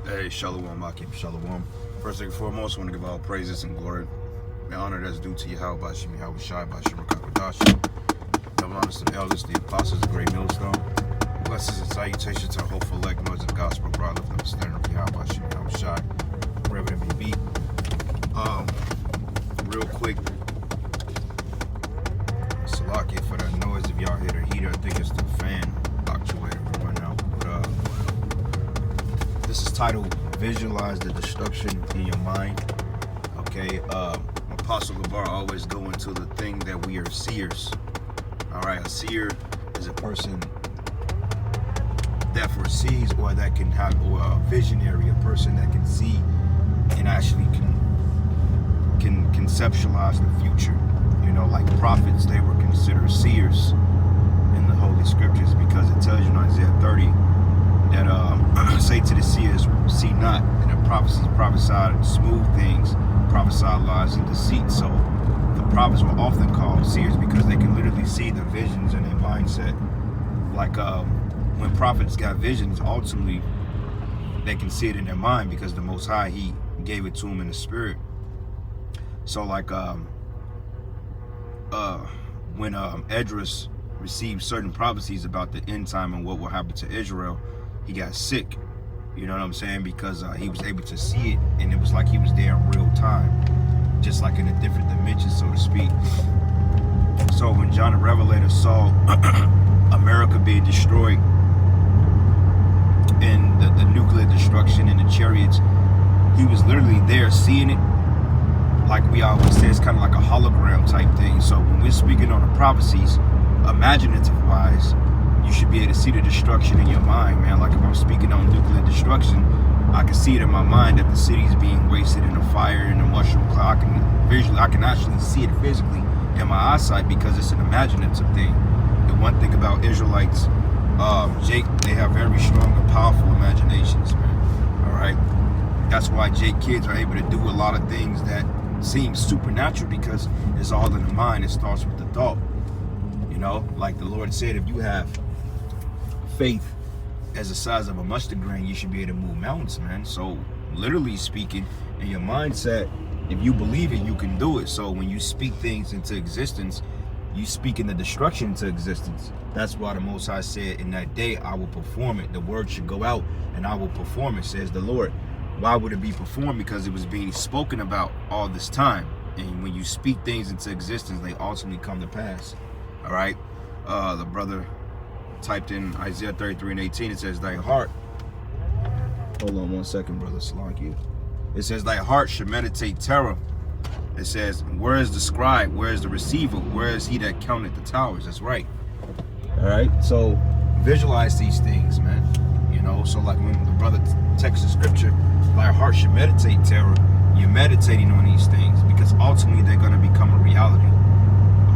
Hey, Shalom, Akim, Shalom. First and foremost, I want to give all praises and glory and honor that's due to Yahweh, Bashim, Yahweh Shai, Bashim, Rakakadash. Double honors to the elders, the apostles, the great millstone. Blessings and salutations to our hopeful elect, noise of the gospel, brought lift up the standard of Yahweh, Bashim, Yahweh Shai, wherever it may be. Real quick, Salakia for that noise. If y'all hear the heater, I think it's the fan actuator right now. But this is titled "Visualize the Destruction in Your Mind." Okay, Apostle Gabar always go into the thing that we are seers. All right, a seer is a person that foresees, or that can have, or a visionary, a person that can see and actually can conceptualize the future. You know, like prophets, they were considered seers in the Holy Scriptures, because it tells you in Isaiah 30 that say to the seers, see not, and the prophecies prophesied smooth things, prophesied lies and deceit. So the prophets were often called seers because they can literally see the visions in their mindset. Like when prophets got visions, ultimately they can see it in their mind, because the Most High, He gave it to them in the spirit. So like when Esdras received certain prophecies about the end time and what will happen to Israel, he got sick. You know what I'm saying? Because he was able to see it, and it was like he was there in real time, just like in a different dimension, so to speak. So when John the Revelator saw America being destroyed, and the nuclear destruction and the chariots, he was literally there seeing it. Like we always say, it's kind of like a hologram type thing. So when we're speaking on the prophecies, imaginative wise, you should be able to see the destruction in your mind, man. Like if I'm speaking on nuclear destruction, I can see it in my mind that the city's being wasted in a fire, in a mushroom cloud. I can actually see it physically in my eyesight, because it's an imaginative thing. The one thing about Israelites, Jake, they have very strong and powerful imaginations, man. All right, that's why Jake kids are able to do a lot of things that seems supernatural, because it's all in the mind. It starts with the thought. You know, like the Lord said, if you have faith as the size of a mustard grain, you should be able to move mountains, man. So literally speaking, in your mindset, if you believe it, you can do it. So when you speak things into existence, you speak in the destruction into existence. That's why the Most High said, in that day I will perform it. The word should go out and I will perform it, says the Lord. Why would it be performed? Because it was being spoken about all this time. And when you speak things into existence, they ultimately come to pass. All right. The brother typed in Isaiah 33:18. It says, thy heart. Hold on one second, brother Salakia. It says, thy heart should meditate terror. It says, where is the scribe? Where is the receiver? Where is he that counted the towers? That's right. All right. So visualize these things, man. You know, so like when the brother texts the scripture, thy heart should meditate terror. You're meditating on these things, because ultimately they're going to become a reality.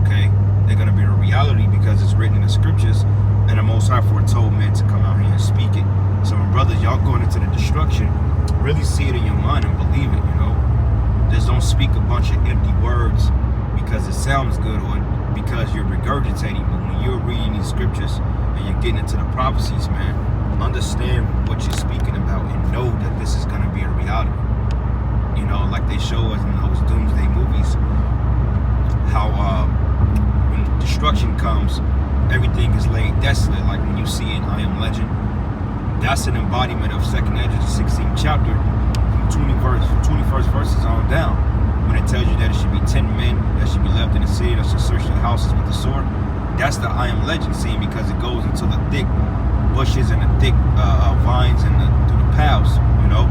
Okay? They're going to be a reality because it's written in the scriptures, and the Most High foretold men to come out here and speak it. So when brothers, y'all going into the destruction, really see it in your mind and believe it, you know? Just don't speak a bunch of empty words because it sounds good, or because you're regurgitating. But when you're reading these scriptures and you're getting into the prophecies, man, understand what you're speaking about and know that this is going to be a reality. You know, like they show us in those doomsday movies, how when destruction comes, everything is laid desolate. Like when you see in I Am Legend, that's an embodiment of 2nd Esdras, the 16th chapter, from 21st verses on down, when it tells you that it should be 10 men that should be left in the city that should search the houses with the sword. That's the I Am Legend scene, because it goes into the thick bushes and the thick vines and through the paths, you know,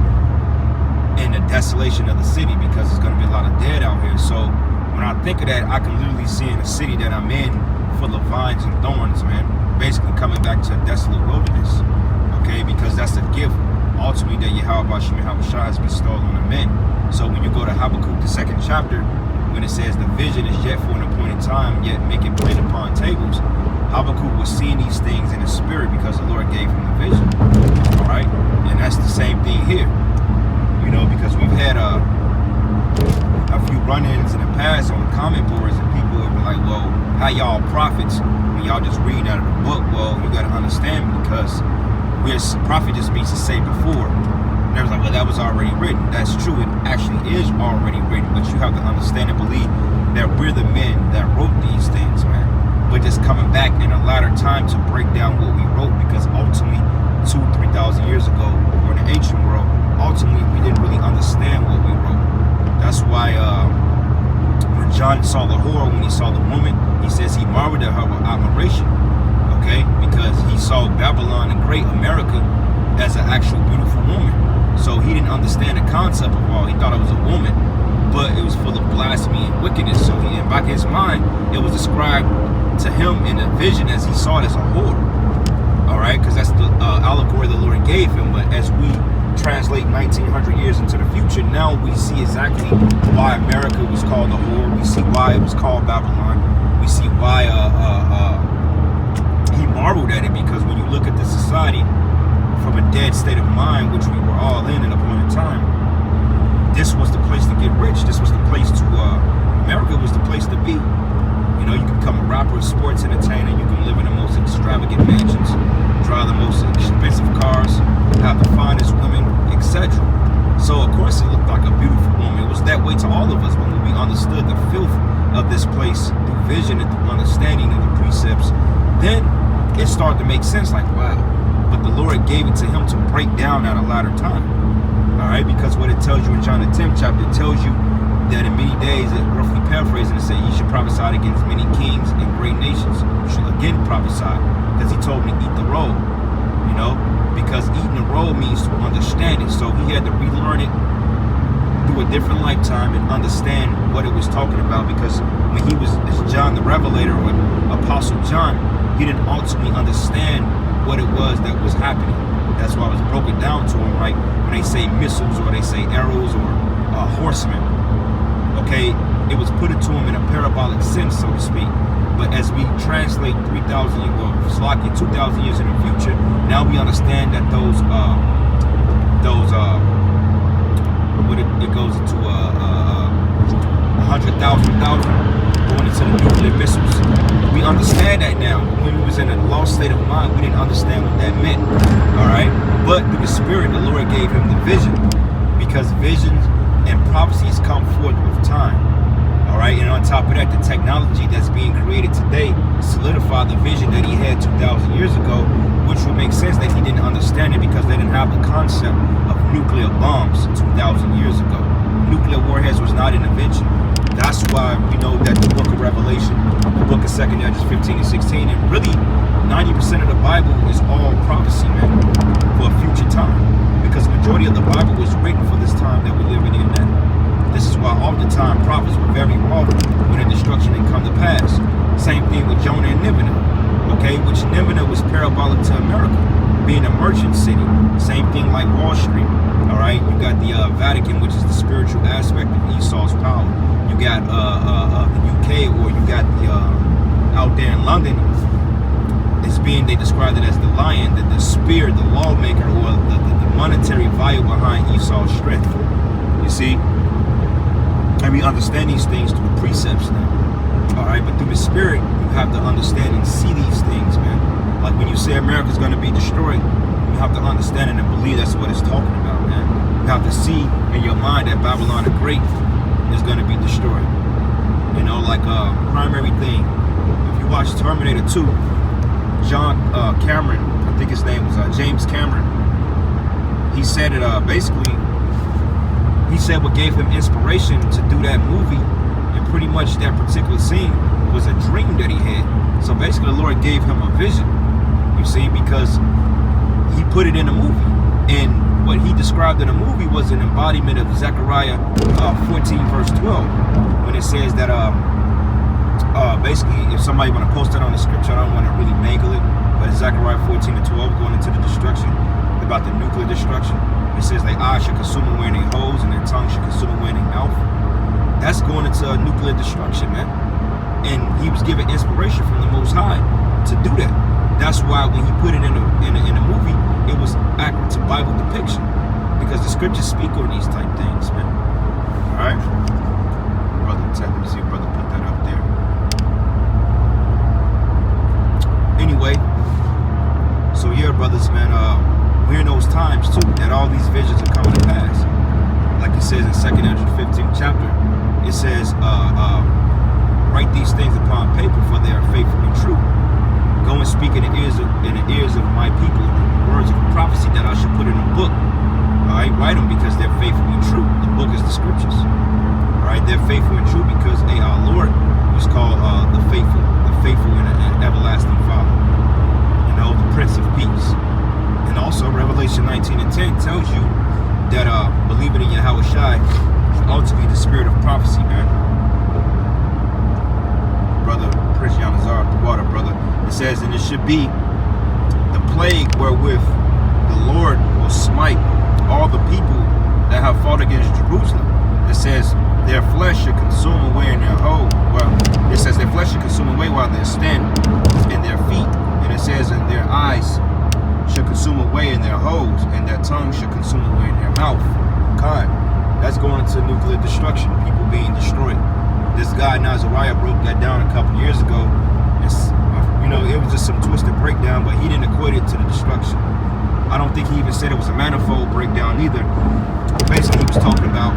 and the desolation of the city, because there's going to be a lot of dead out here. So when I think of that, I can literally see in the city that I'm in, full of vines and thorns, man, basically coming back to a desolate wilderness. Okay, because that's a gift ultimately that Yahweh Bashim Yahweh Shai has bestowed on the men. So when you go to Habakkuk, the 2nd chapter, when it says the vision is yet for an appointed time, yet make it plain upon tables, Habakkuk was seeing these things in the spirit because the Lord gave him the vision. All right, and that's the same thing here. You know, because we've had a few run-ins in the past on the comment boards, and people would be like, well, how y'all prophets when y'all just read out of the book? Well, you got to understand, because prophet just means to say before. And they was like, well, that was already written. That's true. It actually is already written. But you have to understand and believe that we're the men that wrote these things, man. We're just coming back in a latter time to break down what we wrote, because ultimately 2,000-3,000 years ago, or in the ancient world, ultimately we didn't really understand what we wrote. That's why when John saw the whore, when he saw the woman, he says he marveled at her with admiration, okay? Because he saw Babylon and great America as an actual beautiful woman. So he didn't understand the concept of all. He thought it was a woman, but it was full of blasphemy and wickedness. So in back in his mind, it was described to him in a vision as he saw it as a whore. All right, because that's the allegory the Lord gave him. But as we translate 1900 years into the future, now we see exactly why America was called a whore. We see why it was called Babylon. We see why he marveled at it, because when you look at the society from a dead state of mind, which we were all in at a point in time, this was the place to get rich. This was the place to, America was the place to be. You know, you can become a rapper, a sports entertainer, you can live in the most extravagant mansions, drive the most expensive cars, have the finest women, etc. So, of course, it looked like a beautiful woman. It was that way to all of us, but when we understood the filth of this place through vision and through understanding of the precepts, then it started to make sense, like, wow. But the Lord gave it to him to break down at a latter time. All right, because what it tells you in John the 10th chapter, it tells you that in many days, it roughly paraphrasing, it said, you should prophesy against many kings and great nations. You should again prophesy, because he told me to eat the roll, you know, because eating the roll means to understand it. So he had to relearn it through a different lifetime and understand what it was talking about, because when he was as John the Revelator, or Apostle John, he didn't ultimately understand what it was that was happening. That's why it was broken down to him, right? When they say missiles, or they say arrows, or horsemen, okay, it was put into him in a parabolic sense, so to speak. But as we translate 3,000 years, well, slightly 2,000 years in the future, now we understand that it goes into 100,000 going into the nuclear missiles. We understand that now. When we was in a lost state of mind, we didn't understand what that meant. All right, but through the Spirit, the Lord gave him the vision, because visions and prophecies come forth with time. All right, and on top of that, the technology that's being created today solidified the vision that he had 2,000 years ago, which would make sense that he didn't understand it, because they didn't have the concept of nuclear bombs 2,000 years ago. Nuclear warheads was not an invention. That's why we know that the book of Revelation, the book of 2 Judges 15 and 16, and really 90% of the Bible is all prophecy, man, for a future time. Because the majority of the Bible was written for this time that we're living in now. This is why all the time prophets were very wrong when the destruction didn't come to pass. Same thing with Jonah and Nineveh, okay, which Nineveh was parabolic to America, being a merchant city. Same thing like Wall Street, all right? You got the Vatican, which is the spiritual aspect of Esau's power. You got the UK, or you got the out there in London, it's being, they described it as the lion, the spear, the lawmaker, or the monetary value behind Esau's strength. You see? And we understand these things through precepts now. All right, but through the Spirit, you have to understand and see these things, man. Like when you say America's going to be destroyed, you have to understand it and believe that's what it's talking about, man. You have to see in your mind that Babylon the Great is going to be destroyed. You know, like primary thing. If you watch Terminator 2, John Cameron, I think his name was James Cameron, he said it basically. He said what gave him inspiration to do that movie, and pretty much that particular scene, was a dream that he had. So basically the Lord gave him a vision, you see, because he put it in a movie. And what he described in the movie was an embodiment of Zechariah 14 verse 12, when it says that basically, if somebody want to post that on the scripture, I don't want to really mangle it, but it's Zechariah 14 and 12 going into the destruction, about the nuclear destruction. It says their eyes should consume them wearing their hose, and their tongue should consume them wearing their mouth. That's going into nuclear destruction, man. And he was given inspiration from the Most High to do that. That's why when he put it in the movie, it was accurate to Bible depiction, because the scriptures speak on these type things, man. All right, brother, let me see if brother put that up there. Anyway, so yeah, brothers, man. we're in those times too, that all these visions are coming to pass. Like it says in 2 Ezra 15th chapter, it says, write these things upon paper, for they are faithful and true. Go and speak in the ears of my people the words of prophecy that I should put in a book. All right, write them because they're faithful and true. The book is the scriptures. All right, they're faithful and true because our Lord was called the faithful and everlasting Father. You know, the Prince of Peace. And also Revelation 19:10 tells you that believing in Yahweh Shai is ultimately the spirit of prophecy, man. Brother Prince Yanazar, the water, brother. It says, and it should be the plague wherewith the Lord will smite all the people that have fought against Jerusalem. It says their flesh should consume away in their hole. Well, it says their flesh should consume away while they stand in their feet. And it says, and their eyes should consume away in their holes, and their tongue should consume away in their mouth. God, that's going into nuclear destruction, people being destroyed. This guy Nazariah broke that down a couple years ago. You know, it was just some twisted breakdown, but he didn't equate it to the destruction. I don't think he even said it was a manifold breakdown either. Basically, he was talking about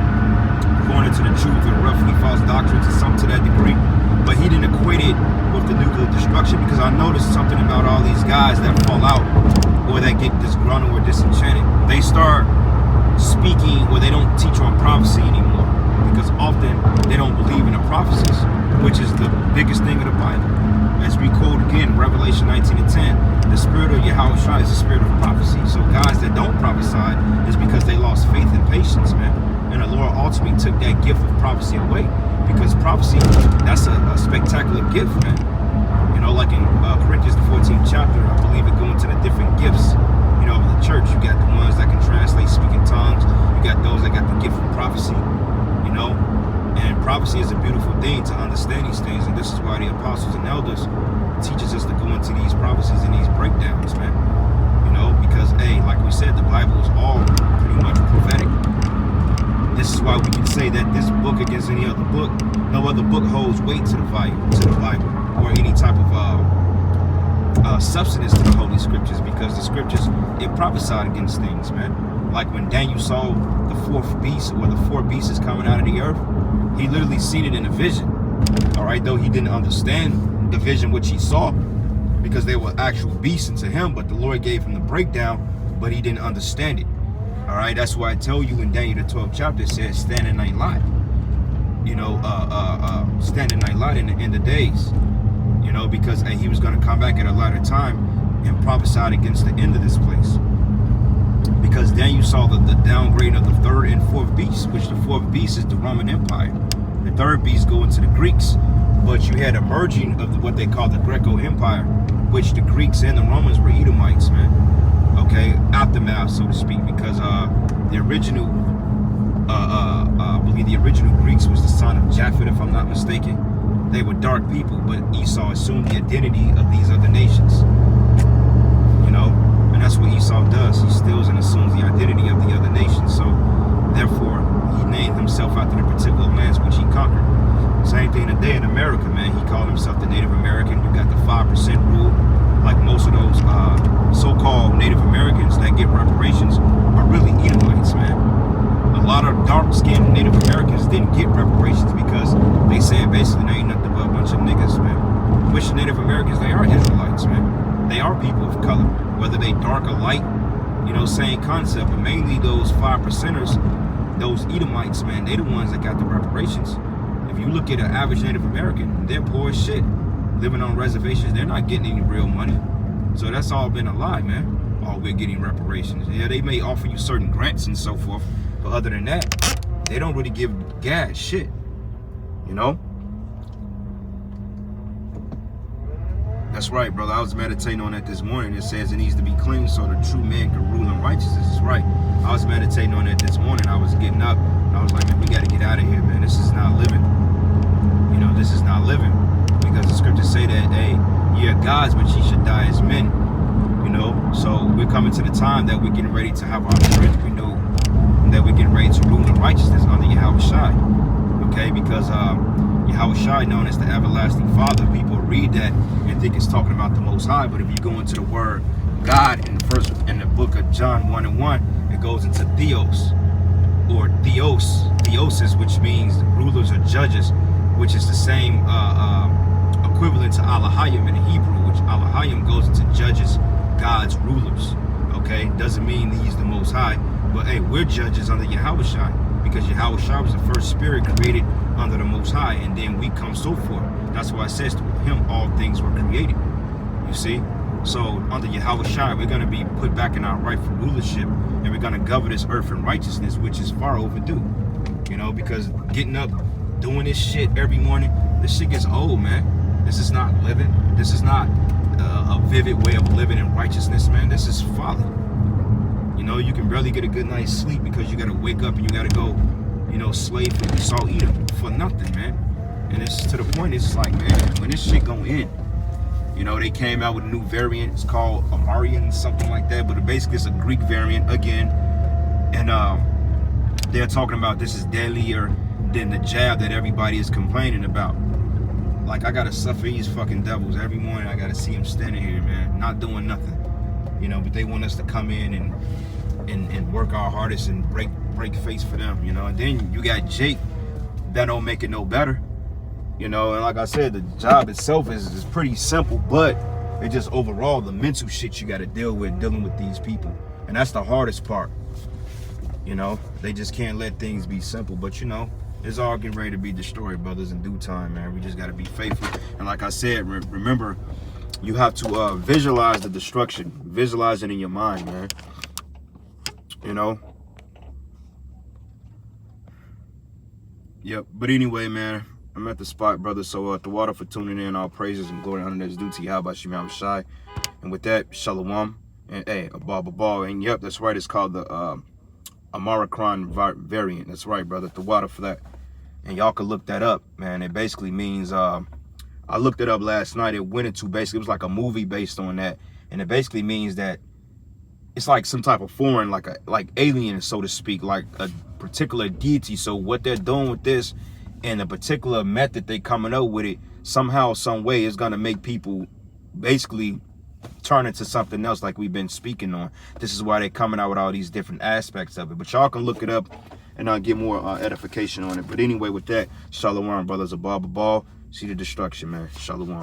going into the truth and roughly false doctrines and some to that degree, but he didn't equate it with the nuclear destruction, because I noticed something about all these guys that fall out or that get disgruntled or disenchanted. They start speaking, or they don't teach on prophecy anymore, because often they don't believe in the prophecies, which is the biggest thing of the Bible. As we quote again, Revelation 19:10, the spirit of Yahweh Shai is the spirit of prophecy. So guys that don't prophesy is because they lost faith and patience, man. And the Lord ultimately took that gift of prophecy away, because prophecy, that's a spectacular gift, man. You know, like in Corinthians the 14th chapter, I believe it going to the different gifts, you know, of the church. You got the ones that can translate, speak in tongues. You got those that got the gift of prophecy, you know. And prophecy is a beautiful thing to understand these things, and this is why the apostles and elders teaches us to go into these prophecies and these breakdowns, man. You know, because like we said, the Bible is all pretty much prophetic. This is why we can say that this book, against any other book, no other book holds weight to the Bible, or any type of substance to the Holy Scriptures, because the Scriptures, it prophesied against things, man. Like when Daniel saw the fourth beast, or the four beasts coming out of the earth, he literally seen it in a vision. All right, though he didn't understand the vision which he saw, because they were actual beasts unto him, but the Lord gave him the breakdown, but he didn't understand it. All right, that's why I tell you in Daniel the 12th chapter, it says, stand and night light. You know, stand and night light in the end of days. You know, because he was going to come back at a later time and prophesied against the end of this place. Because Daniel saw the downgrade of the third and fourth beast, which the fourth beast is the Roman Empire. The third beast go into the Greeks, but you had a merging of what they call the Greco Empire, which the Greeks and the Romans were Edomites, man. Okay, aftermath, so to speak, because the original, I believe the original Greeks was the son of Japhet, if I'm not mistaken. They were dark people, but Esau assumed the identity of these other nations. You know, and that's what Esau does. He steals and assumes the identity of the other nations. So, therefore, he named himself after the particular lands which he conquered. Same thing today in America, man. He called himself the Native American. You got the 5% rule. Like most of those so-called Native Americans that get reparations are really Edomites, man. A lot of dark-skinned Native Americans didn't get reparations because they said basically they ain't nothing but a bunch of niggas, man. Which Native Americans, they are Israelites, man. They are people of color, whether they dark or light, you know, same concept. But mainly those 5%ers, those Edomites, man, they the ones that got the reparations. If you look at an average Native American, they're poor as shit. Living on reservations, they're not getting any real money. So that's all been a lie, man. All we're getting reparations. Yeah, they may offer you certain grants and so forth, but other than that, they don't really give gas shit, you know? That's right, brother. I was meditating on that this morning. It says it needs to be clean so the true man can rule in righteousness. It's right. I was meditating on that this morning. I was getting up, and I was like, man, we got to get out of here, man. This is not living. You know, this is not living. Because the scriptures say that, hey, ye are gods, but ye should die as men. You know, so we're coming to the time that we're getting ready to have our strength renewed, and that we're getting ready to rule in righteousness under Yahweh Shai. Okay, because Yahweh Shai, known as the everlasting Father, people read that and think it's talking about the Most High, but if you go into the word God in the book of John 1:1, it goes into theos or theosis, which means rulers or judges, which is the same equivalent to Elohim in Hebrew, which Elohim goes into judges, God's rulers. Okay, doesn't mean he's the Most High, but hey, we're judges under Yahushua, because Yahushua was the first spirit created under the Most High, and then we come so forth. That's why it says through him all things were created. You see? So under Yahushua, we're going to be put back in our rightful rulership, and we're going to govern this earth in righteousness, which is far overdue. You know, because getting up, doing this shit every morning, this shit gets old, man. This is not living. This is not a vivid way of living in righteousness, man. This is folly. You know, you can barely get a good night's sleep because you got to wake up and you got to go, you know, slave for Esau Edom for nothing, man. And it's to the point, it's like, man, when this shit gonna end? You know, they came out with a new variant. It's called Amarian, something like that. But basically, it's a Greek variant again. And they're talking about this is deadlier than the jab that everybody is complaining about. Like, I gotta suffer these fucking devils every morning. I gotta see them standing here, man, not doing nothing. You know, but they want us to come in and work our hardest and break face for them. You know, and then you got Jake that don't make it no better. You know, and like I said, the job itself is pretty simple, but it just overall the mental shit you got to deal with dealing with these people, and that's the hardest part. You know, they just can't let things be simple, but you know, it's all getting ready to be destroyed, brothers, in due time, man. We just got to be faithful, and like I said, remember, you have to visualize the destruction, visualize it in your mind, man. You know. Yep. But anyway, man, I'm at the spot, brother. So the water for tuning in. All praises and glory and honor that's due to Yahweh Shemam Shai. And with that, Shalom. And hey, Abba. And yep, that's right. It's called the Amaracron variant. That's right, brother. The water for that. And y'all can look that up, man. It basically means, I looked it up last night. It went into basically, it was like a movie based on that. And it basically means that it's like some type of foreign, like alien, so to speak, like a particular deity. So what they're doing with this and the particular method they coming up with it, somehow, some way, is gonna make people basically turn into something else, like we've been speaking on. This is why they're coming out with all these different aspects of it. But y'all can look it up and I'll get more edification on it. But anyway, with that, Shalom, brothers. Abba. See the destruction, man. Shalom.